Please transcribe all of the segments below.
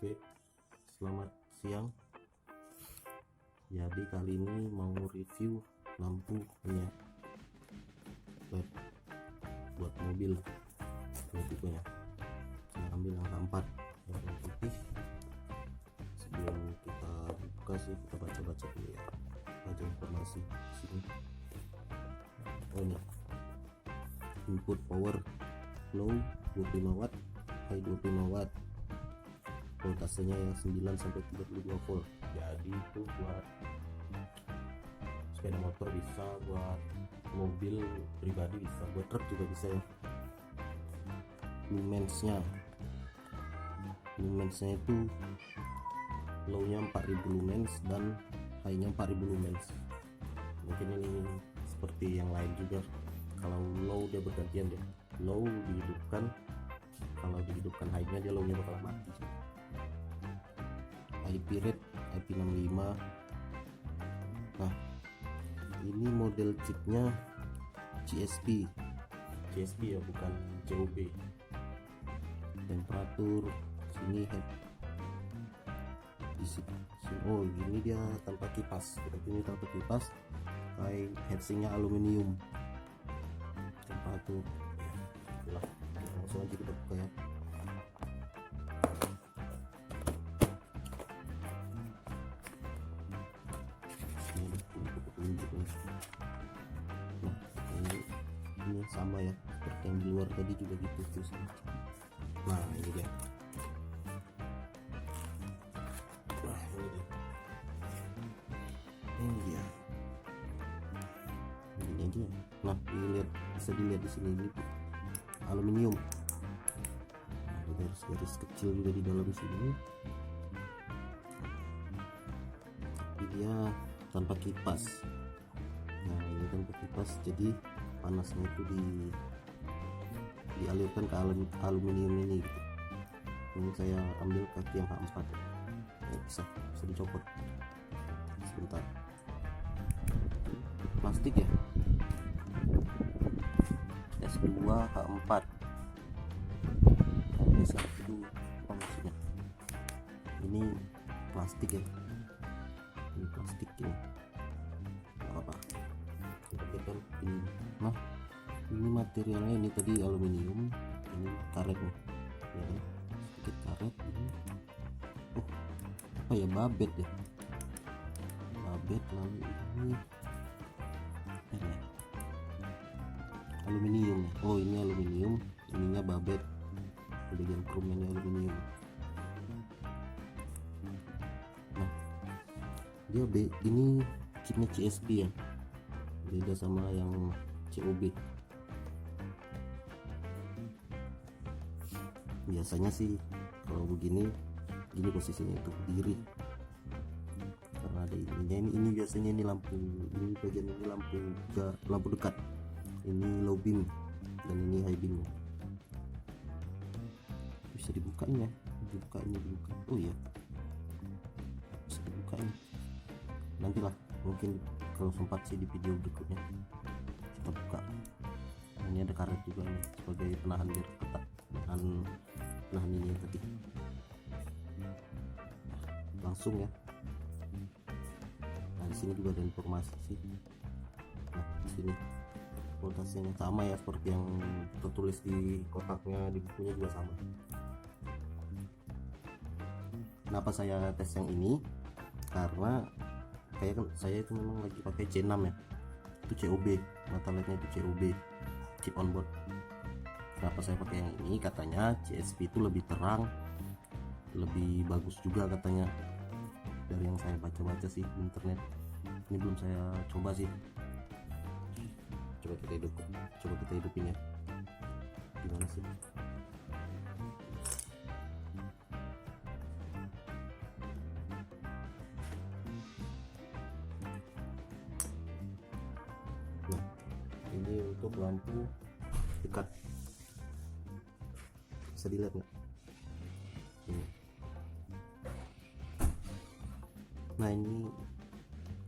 Oke, selamat siang. Jadi kali ini mau review lampu punya LED buat mobil. Ini tipenya. Saya ambil yang keempat, warna putih. Sebelum kita buka sih, kita baca-baca dulu ya. Baca informasi di sini. Oh ini. Input power low 25 watt, high 25 watt. Voltasenya yang 9 sampai 32 volt. Jadi itu buat sepeda motor bisa, buat mobil pribadi bisa, buat truk juga bisa ya. Lumensnya itu low-nya 4000 lumens dan high-nya 4000 lumens. Mungkin ini seperti yang lain juga. Kalau low dia bergantian deh. Low dihidupkan, kalau dihidupkan high-nya dia low-nya bakal mati. IP rate IP65. Nah, ini model chipnya CSP ya, bukan COB. Temperatur sini head di sini. Oh, ini dia tanpa kipas. Berarti ini tanpa kipas. Kayak heatsinknya aluminium. Temperatur ya, langsung aja kita buka ya. Nah, ini sama ya seperti yang di luar tadi juga gitu terus. Nah, ini dia. Ini dia. Nah, dilihat, bisa dilihat di sini ini aluminium. Nah, garis-garis kecil juga di dalam sini. Tapi dia tanpa kipas. Nah, ini tanpa kipas, jadi panasnya itu dialirkan ke aluminium ini gitu. Ini saya ambil kaki yang keempat. Nah, bisa dicopot sebentar. Plastik ya, S2 H4. Bisa itu maksudnya. Ini plastik ya. Ini plastik ini. Apa? Kita ini. Nah, ini materialnya ini tadi aluminium, ini karet nih. Ya, sedikit karet ini. Oh, apa ya, babet ya. Babet, lalu ini ya, aluminium. Oh, ini aluminium, ininya babet. Bagian krum ini aluminium. Nah, dia ini chipnya CSP ya, beda sama yang COB. Biasanya sih kalau begini posisinya itu berdiri karena ada ininya. Ini biasanya ini lampu, ini bagian ini lampu dekat, ini low beam dan ini high beam. Bisa dibukanya, dibuka. Oh iya, bisa dibuka ini. Nantilah mungkin kalau sempat sih di video berikutnya kita buka. Ini ada karet juga nih sebagai penahan biar ketat, penahan ini tadi. Langsung ya. Nah, di sini juga ada informasi sih. Nah, di sini voltasenya sama ya seperti yang tertulis di kotaknya, di bukunya juga sama. Kenapa saya tes yang ini? Karena kayak saya itu memang lagi pakai C6 ya, itu COB, mata LED-nya itu COB, chip on board. Kenapa saya pakai yang ini? Katanya CSP itu lebih terang, lebih bagus juga katanya, dari yang saya baca-baca sih di internet. Ini belum saya coba sih. Coba kita hidupin ya. Gimana sih? Nah, ini untuk lampu dekat. Bisa dilihat nggak?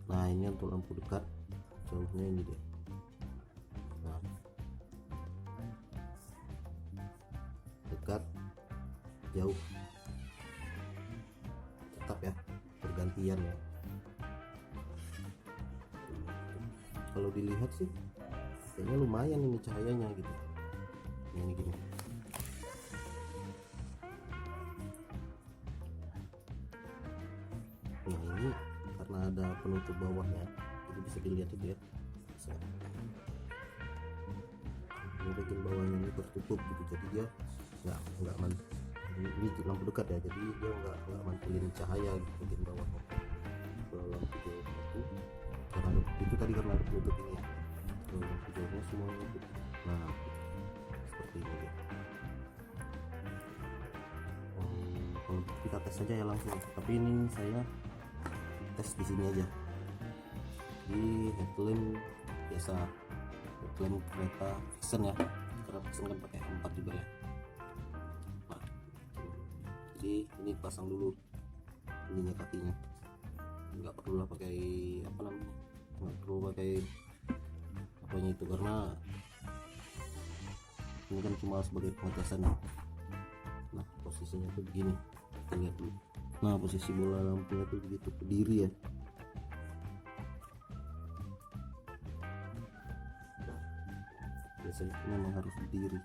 Nah ini untuk lampu dekat, jauhnya ini deh. Nah, dekat, jauh. tetap ya, bergantian ya. Kalau dilihat sih kayaknya lumayan ini cahayanya gitu. Ini gini. Nah ini karena ada penutup bawahnya, jadi bisa dilihat itu ya. Ini bagian bawahnya ini tertutup gitu, jadi dia nggak ini lampu dekat ya, jadi dia nggak mantulin cahaya gitu bagian bawahnya. Kalau lampu jauh itu karena itu tadi karena ada penutup ini ya, kalau lampu jauhnya semua menutup. Nah seperti ini ya. Kalau kita tes saja ya langsung, tapi ini saya tes di sini aja di headlamp biasa, headlamp kereta Vision ya, karena Vision kan pakai 4 juga ya. Nah, jadi ini pasang dulu ininya, kakinya nggak perlu lah pakai apa namanya, nggak perlu pakai apanya itu, karena ini kan cuma sebagai pengetesan ya. Nah posisinya tuh begini, kita lihat dulu. Nah posisi bola lampunya tuh begitu berdiri ya. Biasanya memang harus berdiri.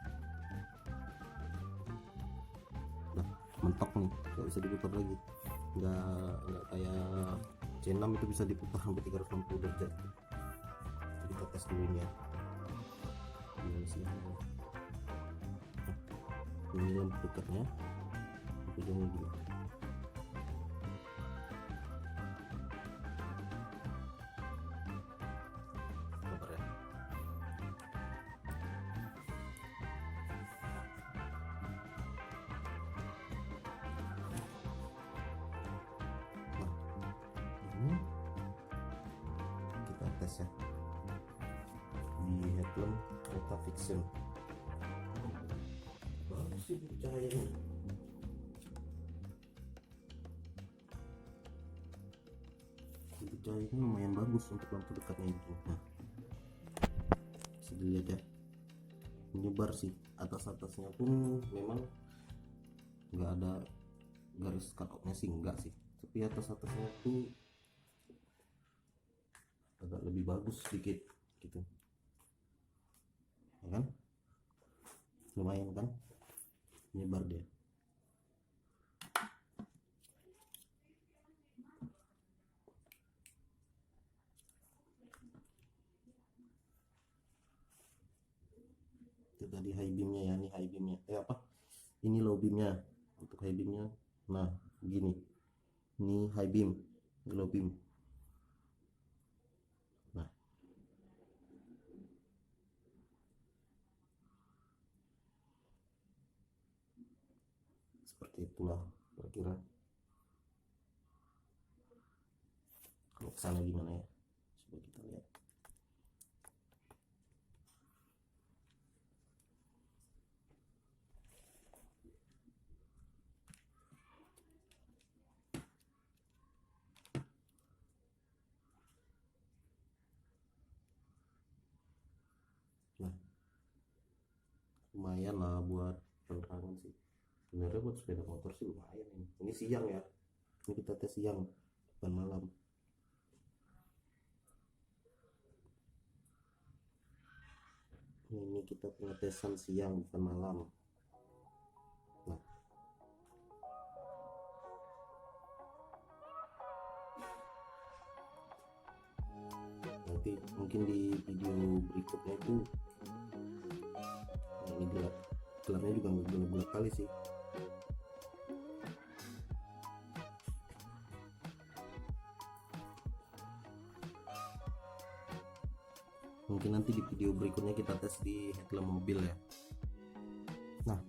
Nah mentok nih, nggak bisa diputar lagi, nggak kayak C6 itu bisa diputar sampai 360 derajat. Jadi kita tes dulu ini ya. Ini lampu dekatnya, lampu jauhnya dulu. Sabar ya. Nah, ini kita tes ya di headlamp kereta Vision. Bagus sih cahayanya. Itu cahayanya lumayan bagus untuk lampu dekatnya itu. Nah, bisa dilihat ya, menyebar sih. Atas-atasnya pun memang nggak ada garis cutounya sih, enggak sih, tapi atas-atasnya tuh agak lebih bagus sedikit gitu ya kan, lumayan kan nyebar dia. Itu tadi high beamnya ya, ini high beamnya ini low beamnya. Untuk high beamnya nah gini, ini high beam, ini low beam. Nah seperti itulah kira-kira. Kalau kesana gimana ya, coba kita lihat. Nah lumayan lah buat penerangan sih sebenarnya, buat sepeda motor sih lumayan ini. Ini siang ya, ini kita tes siang bukan malam. Ini kita pengetesan siang bukan malam. Nah nanti mungkin di video berikutnya itu ini gelapnya juga nggak gelap kali sih. Mungkin nanti di video berikutnya kita tes di headlamp mobil ya. Nah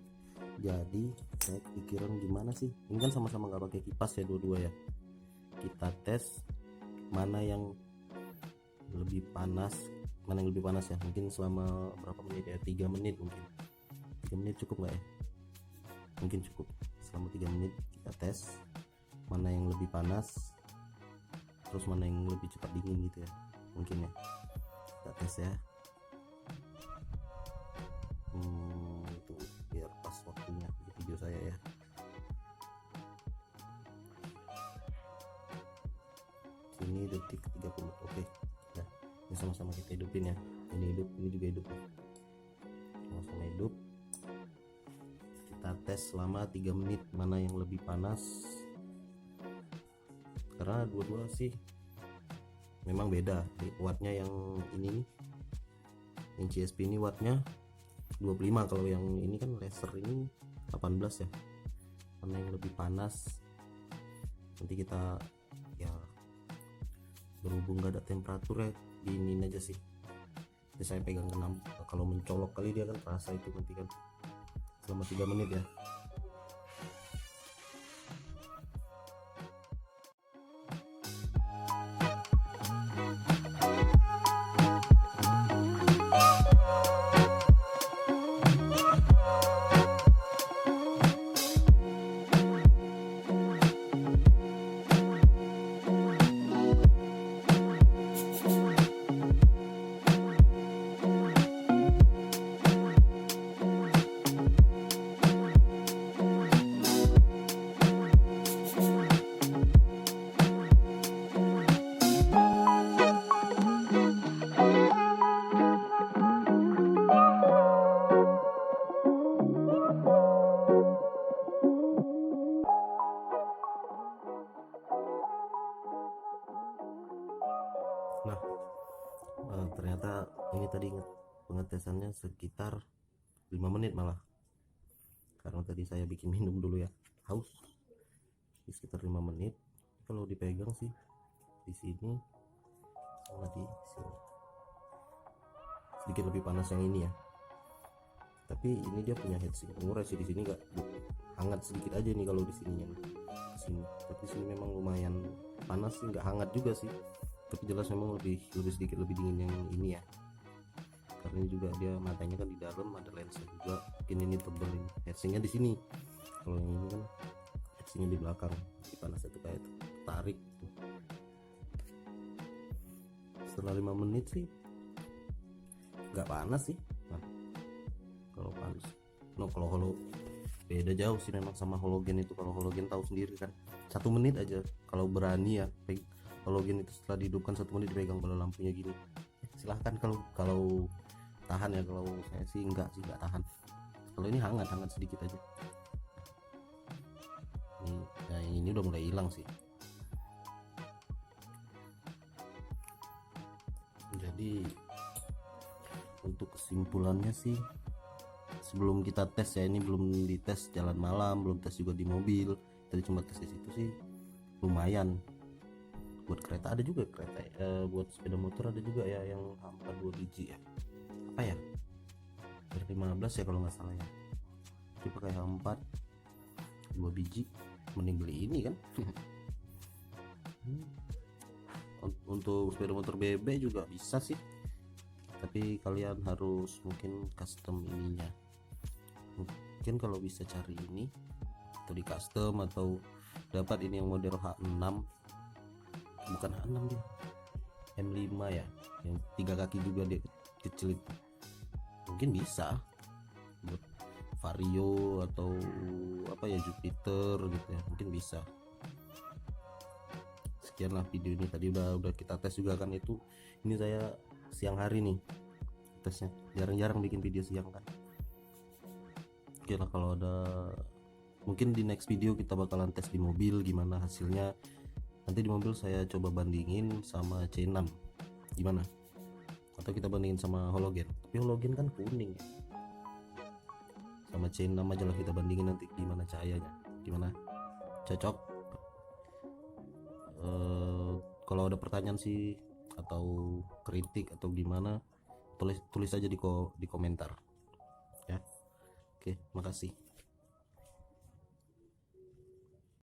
jadi saya pikiran gimana sih, ini kan sama-sama nggak pakai kipas ya dua-dua ya. Kita tes mana yang lebih panas, ya, mungkin selama berapa menit ya, 3 menit mungkin. 3 menit cukup nggak ya? Mungkin cukup. Selama 3 menit kita tes mana yang lebih panas, terus mana yang lebih cepat dingin gitu ya, mungkin ya. Kita tes ya. Itu biar pas waktunya di video saya ya. ini detik 30. Oke. Nah, ini sama-sama kita hidupin ya. Ini hidup, ini juga hidup. Sama-sama hidup. Kita tes selama 3 menit mana yang lebih panas. Karena dua-dua sih memang beda. Wattnya yang ini nih, yang CSP ini wattnya 25, kalau yang ini kan laser ini 18 ya. Mana yang lebih panas nanti kita ya, berhubung gak ada temperatur ya, diinin aja sih. Jadi saya pegang ke 6, kalau mencolok kali dia kan terasa itu nanti kan selama 3 menit ya. Nah, ternyata ini tadi pengetesannya sekitar 5 menit malah, karena tadi saya bikin minum dulu ya, haus. Di sekitar 5 menit. Kalau dipegang sih di sini sama di sini sedikit lebih panas yang ini ya, tapi ini dia punya heatsink murah sih. Di sini nggak hangat, sedikit aja nih kalau di sini, tapi sini memang lumayan panas sih, nggak hangat juga sih, tapi jelas memang lebih sedikit lebih dingin yang ini ya, karena ini juga dia matanya kan di dalam, ada lensa juga, mungkin ini tebel. Ini heatsinknya di sini, kalau yang ini kan heatsinknya di belakang. Di panasnya tuh kayak tarik tuh. Setelah 5 menit sih nggak panas sih. Nah, kalau panas kalau beda jauh sih memang sama halogen itu. Kalau halogen tahu sendiri kan, 1 menit aja kalau berani ya, halogen itu setelah dihidupkan 1 menit dipegang bola lampunya gini, silahkan kalau tahan ya. Kalau saya sih nggak tahan. Kalau ini hangat sedikit aja. Nah, ini udah mulai hilang sih. Jadi untuk kesimpulannya sih, sebelum kita tes ya, ini belum dites jalan malam, belum tes juga di mobil, tadi cuma tes di situ sih, lumayan. Buat kereta ada juga, buat sepeda motor ada juga ya yang hampa 2 biji ya, apa ya, 15 ya kalau nggak salah ya. Itu pakai hampa 2 biji, mending beli ini kan. Untuk sepeda motor BB juga bisa sih, tapi kalian harus mungkin custom ininya. Mungkin kalau bisa cari ini atau di custom, atau dapat ini yang model H6, bukan H6 dia, M5 ya, yang 3 kaki juga dia kecil itu, mungkin bisa buat Vario atau apa ya, Jupiter gitu ya, mungkin bisa. Sekianlah video ini, tadi udah kita tes juga kan. Itu ini saya siang hari nih tesnya, jarang-jarang bikin video siang kan. Oke lah, kalau ada mungkin di next video kita bakalan tes di mobil gimana hasilnya. Nanti di mobil saya coba bandingin sama C6 gimana, atau kita bandingin sama halogen, tapi halogen kan kuning ya. Sama C6 aja lah kita bandingin, nanti gimana cahayanya, gimana, cocok. Kalau ada pertanyaan sih atau kritik atau gimana, tulis aja di komentar ya. Oke, makasih.